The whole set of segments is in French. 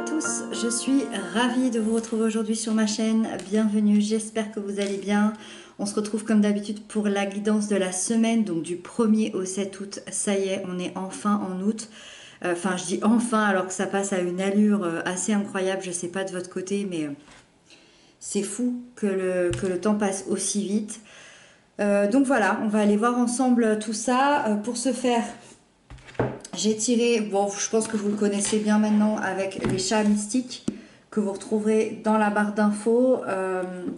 tous, je suis ravie de vous retrouver aujourd'hui sur ma chaîne. Bienvenue, j'espère que vous allez bien. On se retrouve comme d'habitude pour la guidance de la semaine, donc du 1er au 7 août. Ça y est, on est enfin en août. Enfin, je dis enfin alors que ça passe à une allure assez incroyable. Je ne sais pas de votre côté, mais c'est fou que le temps passe aussi vite. Donc voilà, on va aller voir ensemble tout ça. Pour ce faire, j'ai tiré, bon, je pense que vous le connaissez bien maintenant, avec les chats mystiques que vous retrouverez dans la barre d'infos.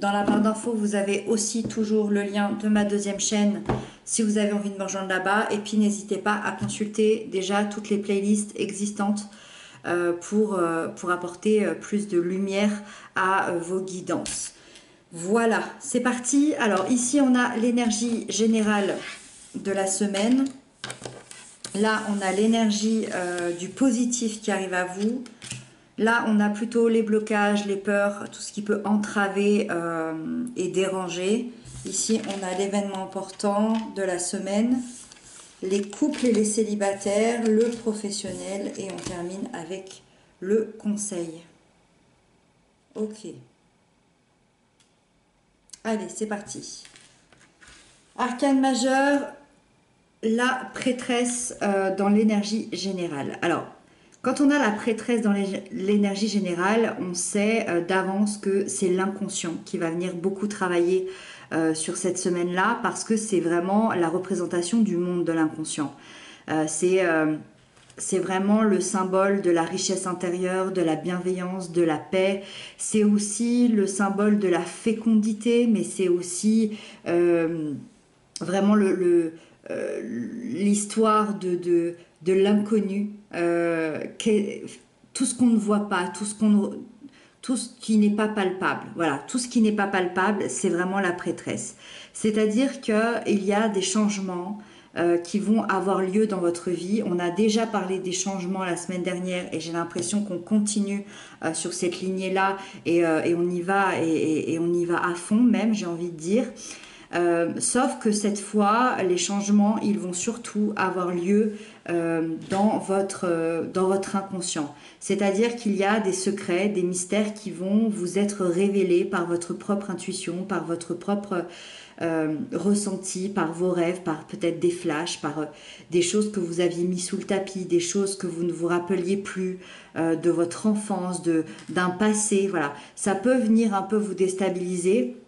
Dans la barre d'infos, vous avez aussi toujours le lien de ma deuxième chaîne si vous avez envie de me rejoindre là-bas. Et puis n'hésitez pas à consulter déjà toutes les playlists existantes pour apporter plus de lumière à vos guidances. Voilà, c'est parti. Alors ici, on a l'énergie générale de la semaine. Là, on a l'énergie du positif qui arrive à vous. Là, on a plutôt les blocages, les peurs, tout ce qui peut entraver et déranger. Ici, on a l'événement important de la semaine, les couples et les célibataires, le professionnel et on termine avec le conseil. Ok. Allez, c'est parti. Arcane majeur, la prêtresse dans l'énergie générale. Alors, quand on a la prêtresse dans l'énergie générale, on sait d'avance que c'est l'inconscient qui va venir beaucoup travailler sur cette semaine-là parce que c'est vraiment la représentation du monde de l'inconscient. C'est vraiment le symbole de la richesse intérieure, de la bienveillance, de la paix. C'est aussi le symbole de la fécondité, mais c'est aussi vraiment l'histoire de l'inconnu, tout ce qu'on ne voit pas, tout ce qui n'est pas palpable. Voilà, tout ce qui n'est pas palpable, c'est vraiment la prêtresse. C'est-à-dire qu'il y a des changements qui vont avoir lieu dans votre vie. On a déjà parlé des changements la semaine dernière et j'ai l'impression qu'on continue sur cette lignée-là et on y va et on y va à fond même, j'ai envie de dire. Sauf que cette fois, les changements, ils vont surtout avoir lieu dans votre inconscient. C'est-à-dire qu'il y a des secrets, des mystères qui vont vous être révélés par votre propre intuition, par votre propre ressenti, par vos rêves, par peut-être des flashs, par des choses que vous aviez mis sous le tapis, des choses que vous ne vous rappeliez plus de votre enfance, d'un passé. Voilà, ça peut venir un peu vous déstabiliser.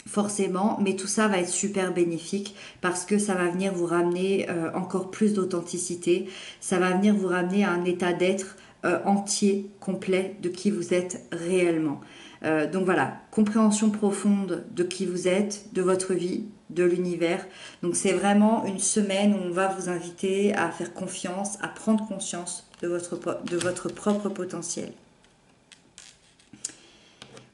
Forcément, mais tout ça va être super bénéfique parce que ça va venir vous ramener encore plus d'authenticité, ça va venir vous ramener à un état d'être entier, complet de qui vous êtes réellement. Donc voilà, compréhension profonde de qui vous êtes, de votre vie, de l'univers. Donc c'est vraiment une semaine où on va vous inviter à faire confiance, à prendre conscience de votre propre potentiel.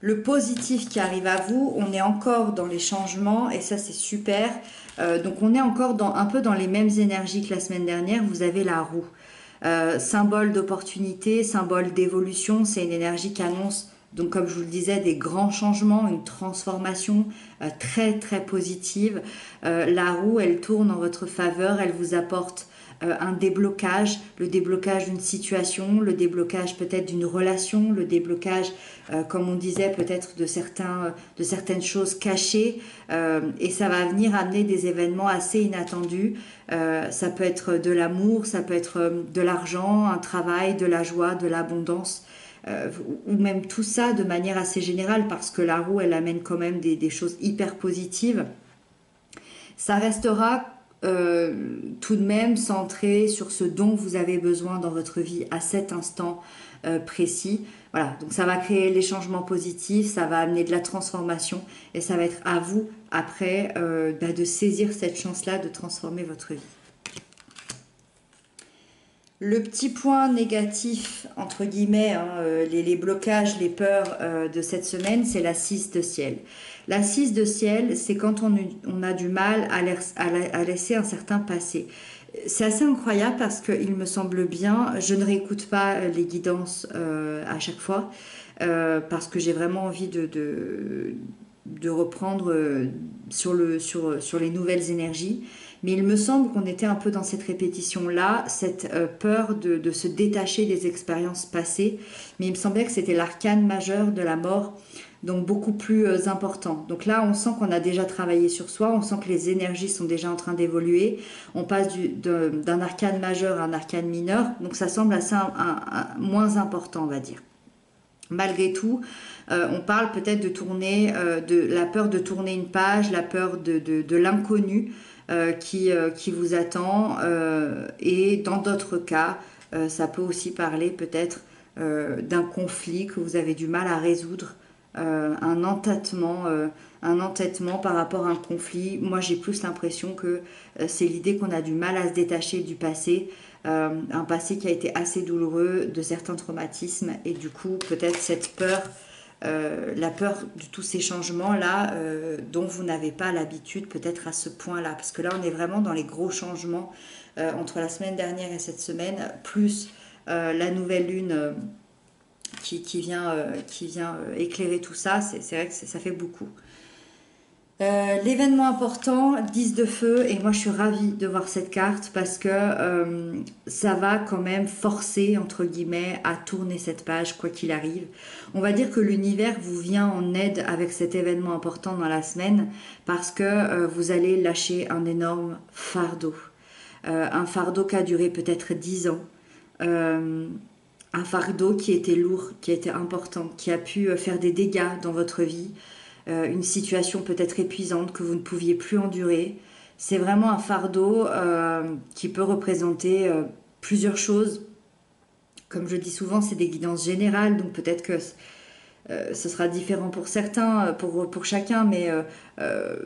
Le positif qui arrive à vous, on est encore dans les changements et ça c'est super. Donc on est encore un peu dans les mêmes énergies que la semaine dernière. Vous avez la roue. Symbole d'opportunité, symbole d'évolution, c'est une énergie qui annonce, donc comme je vous le disais, des grands changements, une transformation très très positive. La roue, elle tourne en votre faveur, elle vous apporte un déblocage, le déblocage d'une situation, le déblocage peut-être d'une relation, le déblocage, comme on disait, peut-être de certaines choses cachées, et ça va venir amener des événements assez inattendus. Ça peut être de l'amour, ça peut être de l'argent, un travail, de la joie, de l'abondance, ou même tout ça de manière assez générale, parce que la roue, elle amène quand même des choses hyper positives. Ça restera tout de même centré sur ce dont vous avez besoin dans votre vie à cet instant précis. Voilà, donc ça va créer les changements positifs, ça va amener de la transformation et ça va être à vous après de saisir cette chance-là de transformer votre vie. Le petit point négatif, entre guillemets, les blocages, les peurs de cette semaine, c'est la 6 de ciel. La 6 de ciel, c'est quand on a du mal à laisser un certain passé. C'est assez incroyable parce qu'il me semble bien, je ne réécoute pas les guidances à chaque fois, parce que j'ai vraiment envie de reprendre sur les nouvelles énergies. Mais il me semble qu'on était un peu dans cette répétition-là, cette peur de se détacher des expériences passées. Mais il me semblait que c'était l'arcane majeur de la mort, donc beaucoup plus important. Donc là, on sent qu'on a déjà travaillé sur soi, on sent que les énergies sont déjà en train d'évoluer. On passe d'un arcane majeur à un arcane mineur, donc ça semble assez moins important, on va dire. Malgré tout, on parle peut-être de tourner, de la peur de tourner une page, la peur de l'inconnu qui vous attend. Et dans d'autres cas, ça peut aussi parler peut-être d'un conflit que vous avez du mal à résoudre, un entêtement par rapport à un conflit. Moi, j'ai plus l'impression que c'est l'idée qu'on a du mal à se détacher du passé. Un passé qui a été assez douloureux, de certains traumatismes, et du coup peut-être cette peur, la peur de tous ces changements-là dont vous n'avez pas l'habitude peut-être à ce point-là, parce que là on est vraiment dans les gros changements entre la semaine dernière et cette semaine, plus la nouvelle lune qui vient éclairer tout ça, c'est vrai que ça fait beaucoup. L'événement important, 10 de feu, et moi je suis ravie de voir cette carte parce que ça va quand même forcer, entre guillemets, à tourner cette page quoi qu'il arrive. On va dire que l'univers vous vient en aide avec cet événement important dans la semaine parce que vous allez lâcher un énorme fardeau. Un fardeau qui a duré peut-être 10 ans. Un fardeau qui était lourd, qui était important, qui a pu faire des dégâts dans votre vie. Une situation peut-être épuisante que vous ne pouviez plus endurer. C'est vraiment un fardeau qui peut représenter plusieurs choses. Comme je dis souvent, c'est des guidances générales, donc peut-être que ce sera différent pour certains, pour chacun, mais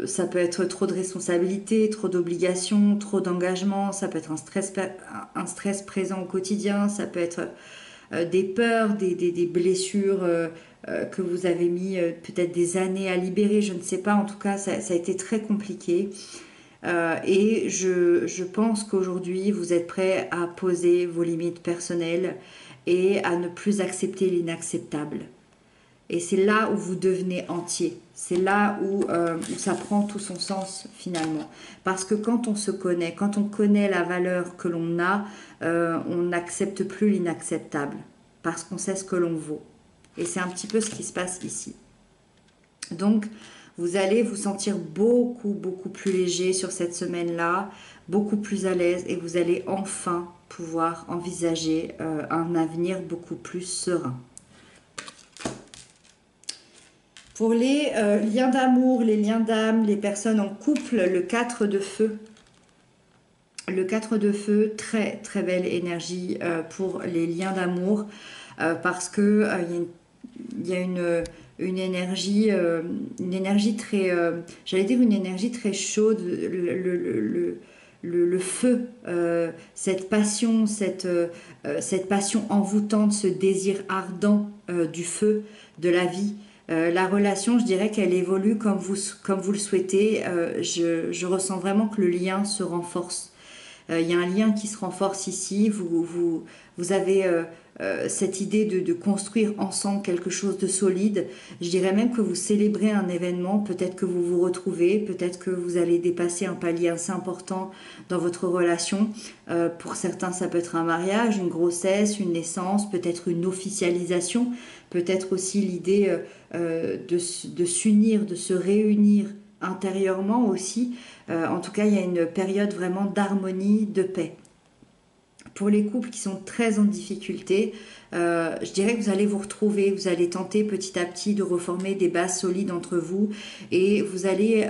ça peut être trop de responsabilités, trop d'obligations, trop d'engagement, ça peut être un stress présent au quotidien, ça peut être des peurs, des blessures que vous avez mis peut-être des années à libérer, je ne sais pas, en tout cas ça a été très compliqué. Et je pense qu'aujourd'hui vous êtes prêt à poser vos limites personnelles et à ne plus accepter l'inacceptable. Et c'est là où vous devenez entier. C'est là où ça prend tout son sens finalement. Parce que quand on se connaît, quand on connaît la valeur que l'on a, on n'accepte plus l'inacceptable. Parce qu'on sait ce que l'on vaut. Et c'est un petit peu ce qui se passe ici. Donc, vous allez vous sentir beaucoup plus léger sur cette semaine-là, beaucoup plus à l'aise, et vous allez enfin pouvoir envisager un avenir beaucoup plus serein. Pour les liens d'amour, les liens d'âme, les personnes en couple, le 4 de feu. Le 4 de feu, très très belle énergie pour les liens d'amour parce que il y a une énergie très, j'allais dire une énergie très chaude, le feu, cette passion, cette passion envoûtante, ce désir ardent du feu, de la vie. La relation, je dirais qu'elle évolue comme vous le souhaitez. Je ressens vraiment que le lien se renforce. Il y a un lien qui se renforce ici. Vous avez cette idée de construire ensemble quelque chose de solide. Je dirais même que vous célébrez un événement. Peut-être que vous vous retrouvez. Peut-être que vous allez dépasser un palier assez important dans votre relation. Pour certains, ça peut être un mariage, une grossesse, une naissance, peut-être une officialisation. Peut-être aussi l'idée de s'unir, de se réunir intérieurement aussi. En tout cas, il y a une période vraiment d'harmonie, de paix. Pour les couples qui sont très en difficulté, je dirais que vous allez vous retrouver, vous allez tenter petit à petit de reformer des bases solides entre vous et vous allez,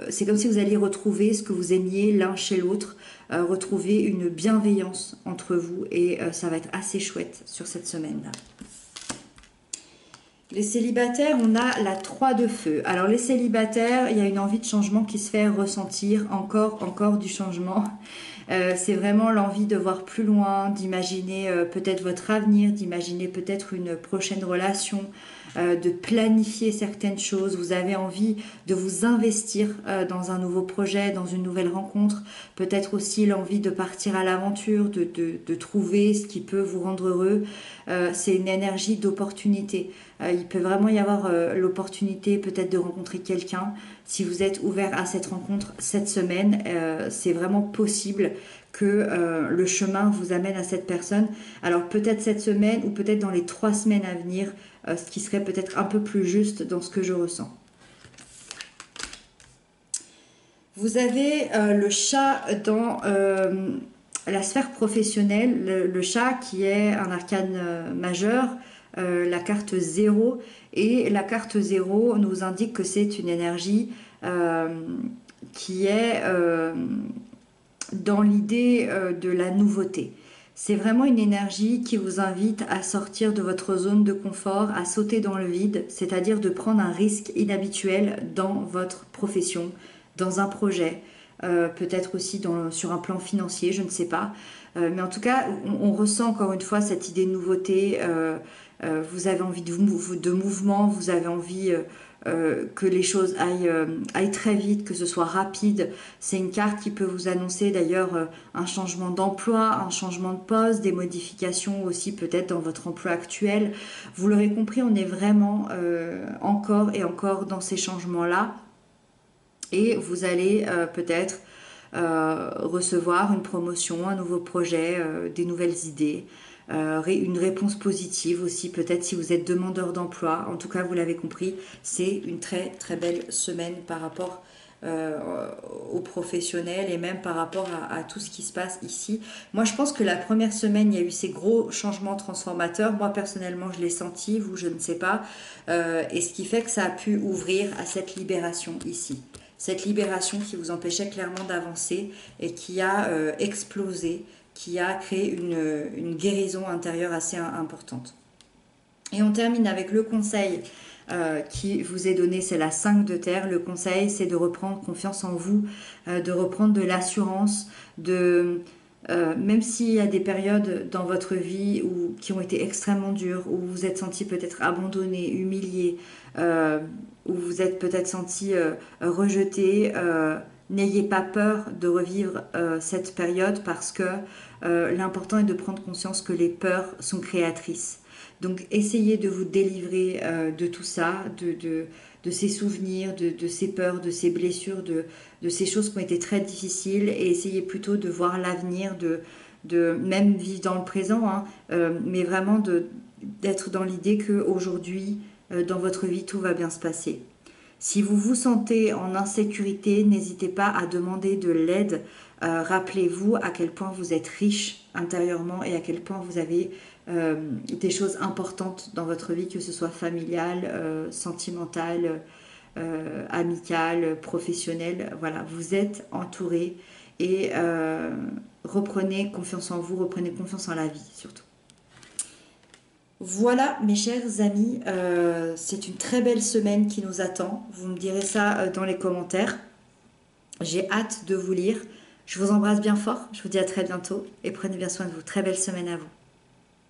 c'est comme si vous alliez retrouver ce que vous aimiez l'un chez l'autre, retrouver une bienveillance entre vous et ça va être assez chouette sur cette semaine-là. Les célibataires, on a la 3 de feu. Alors les célibataires, il y a une envie de changement qui se fait ressentir, encore du changement. C'est vraiment l'envie de voir plus loin, d'imaginer peut-être votre avenir, d'imaginer peut-être une prochaine relation, de planifier certaines choses. Vous avez envie de vous investir dans un nouveau projet, dans une nouvelle rencontre. Peut-être aussi l'envie de partir à l'aventure, de trouver ce qui peut vous rendre heureux. C'est une énergie d'opportunité. Il peut vraiment y avoir l'opportunité peut-être de rencontrer quelqu'un. Si vous êtes ouvert à cette rencontre cette semaine, c'est vraiment possible que le chemin vous amène à cette personne. Alors peut-être cette semaine ou peut-être dans les 3 semaines à venir, ce qui serait peut-être un peu plus juste dans ce que je ressens. Vous avez le chat dans la sphère professionnelle, le chat qui est un arcane majeur, la carte 0. Et la carte 0 nous indique que c'est une énergie qui est dans l'idée de la nouveauté. C'est vraiment une énergie qui vous invite à sortir de votre zone de confort, à sauter dans le vide, c'est-à-dire de prendre un risque inhabituel dans votre profession, dans un projet, peut-être aussi sur un plan financier, je ne sais pas. Mais en tout cas, on ressent encore une fois cette idée de nouveauté. Vous avez envie de mouvement, vous avez envie que les choses aillent très vite, que ce soit rapide. C'est une carte qui peut vous annoncer d'ailleurs un changement d'emploi, un changement de poste, des modifications aussi peut-être dans votre emploi actuel. Vous l'aurez compris, on est vraiment encore et encore dans ces changements-là. Et vous allez peut-être recevoir une promotion, un nouveau projet, des nouvelles idées, une réponse positive aussi, peut-être si vous êtes demandeur d'emploi. En tout cas, vous l'avez compris, c'est une très très belle semaine par rapport aux professionnels et même par rapport à tout ce qui se passe ici. Moi, je pense que la première semaine, il y a eu ces gros changements transformateurs. Moi, personnellement, je l'ai senti, vous, je ne sais pas. Et ce qui fait que ça a pu ouvrir à cette libération ici. Cette libération qui vous empêchait clairement d'avancer et qui a explosé, qui a créé une guérison intérieure assez importante. Et on termine avec le conseil qui vous est donné, c'est la 5 de terre. Le conseil, c'est de reprendre confiance en vous, de reprendre de l'assurance, même s'il y a des périodes dans votre vie qui ont été extrêmement dures, où vous vous êtes senti peut-être abandonné, humilié, où vous vous êtes peut-être senti rejeté, n'ayez pas peur de revivre cette période parce que l'important est de prendre conscience que les peurs sont créatrices. Donc essayez de vous délivrer de tout ça, de ces souvenirs, de ces peurs, de ces blessures, de ces choses qui ont été très difficiles et essayez plutôt de voir l'avenir, de même vivre dans le présent, hein, mais vraiment d'être dans l'idée qu'aujourd'hui, dans votre vie, tout va bien se passer. Si vous vous sentez en insécurité, n'hésitez pas à demander de l'aide. Rappelez-vous à quel point vous êtes riche intérieurement et à quel point vous avez des choses importantes dans votre vie, que ce soit familiale, sentimentale, amicale, professionnelle. Voilà, vous êtes entouré et reprenez confiance en vous, reprenez confiance en la vie surtout. Voilà mes chers amis, c'est une très belle semaine qui nous attend. Vous me direz ça dans les commentaires. J'ai hâte de vous lire. Je vous embrasse bien fort, je vous dis à très bientôt et prenez bien soin de vous. Très belle semaine à vous.